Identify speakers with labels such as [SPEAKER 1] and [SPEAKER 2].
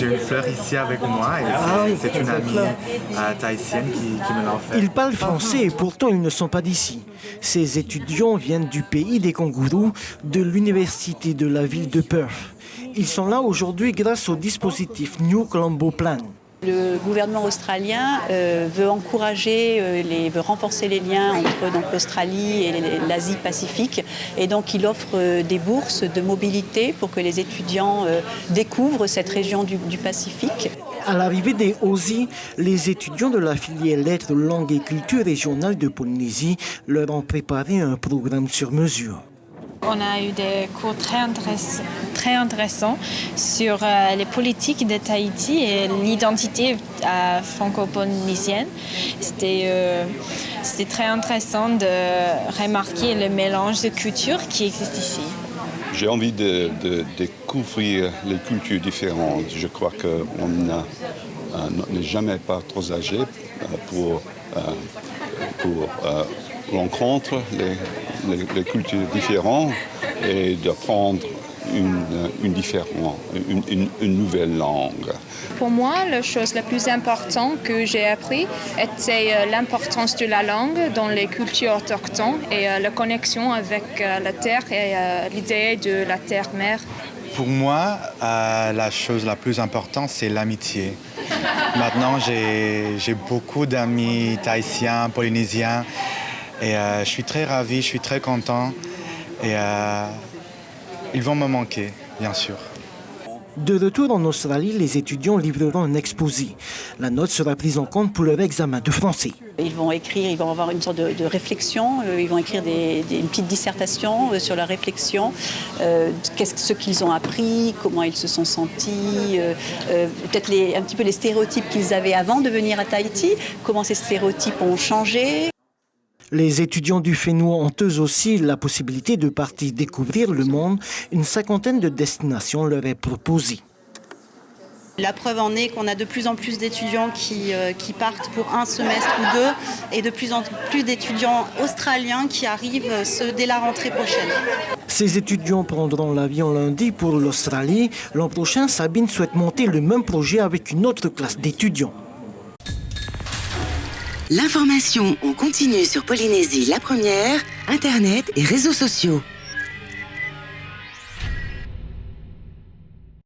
[SPEAKER 1] j'ai une fleur ici avec moi et c'est une amie tahitienne qui me l'a offert.
[SPEAKER 2] Ils parlent français et pourtant ils ne sont pas d'ici. Ces étudiants viennent du pays des kangourous, de l'université de la ville de Perth. Ils sont là aujourd'hui grâce au dispositif New Colombo Plan.
[SPEAKER 3] Le gouvernement australien veut encourager, veut renforcer les liens entre l'Australie et l'Asie-Pacifique. Et donc il offre des bourses de mobilité pour que les étudiants découvrent cette région du Pacifique.
[SPEAKER 2] À l'arrivée des Aussie, les étudiants de la filière lettres, langues et culture régionale de Polynésie leur ont préparé un programme sur mesure.
[SPEAKER 4] On a eu des cours très intéressants sur les politiques de Tahiti et l'identité franco-polynésienne. C'était très intéressant de remarquer le mélange de cultures qui existe ici.
[SPEAKER 5] J'ai envie de découvrir les cultures différentes. Je crois qu'on n'est jamais pas trop âgé pour rencontrer les cultures différentes et d'apprendre une nouvelle langue.
[SPEAKER 4] Pour moi, la chose la plus importante que j'ai appris était l'importance de la langue dans les cultures autochtones et la connexion avec la terre et l'idée de la terre-mère.
[SPEAKER 1] Pour moi, la chose la plus importante, c'est l'amitié. Maintenant, j'ai beaucoup d'amis tahitiens, polynésiens. Et je suis très ravi, je suis très content. Et ils vont me manquer, bien sûr.
[SPEAKER 2] De retour en Australie, les étudiants livreront un exposé. La note sera prise en compte pour leur examen de français.
[SPEAKER 3] Ils vont écrire, ils vont avoir une sorte de réflexion, ils vont écrire une petite dissertation sur leur réflexion, ce qu'ils ont appris, comment ils se sont sentis, peut-être un petit peu les stéréotypes qu'ils avaient avant de venir à Tahiti, comment ces stéréotypes ont changé.
[SPEAKER 2] Les étudiants du FENUA ont eux aussi la possibilité de partir découvrir le monde. Une cinquantaine de destinations leur est proposée.
[SPEAKER 6] La preuve en est qu'on a de plus en plus d'étudiants qui partent pour un semestre ou deux et de plus en plus d'étudiants australiens qui arrivent dès la rentrée prochaine.
[SPEAKER 2] Ces étudiants prendront l'avion lundi pour l'Australie. L'an prochain, Sabine souhaite monter le même projet avec une autre classe d'étudiants.
[SPEAKER 7] L'information en continu sur Polynésie la première, Internet et réseaux sociaux.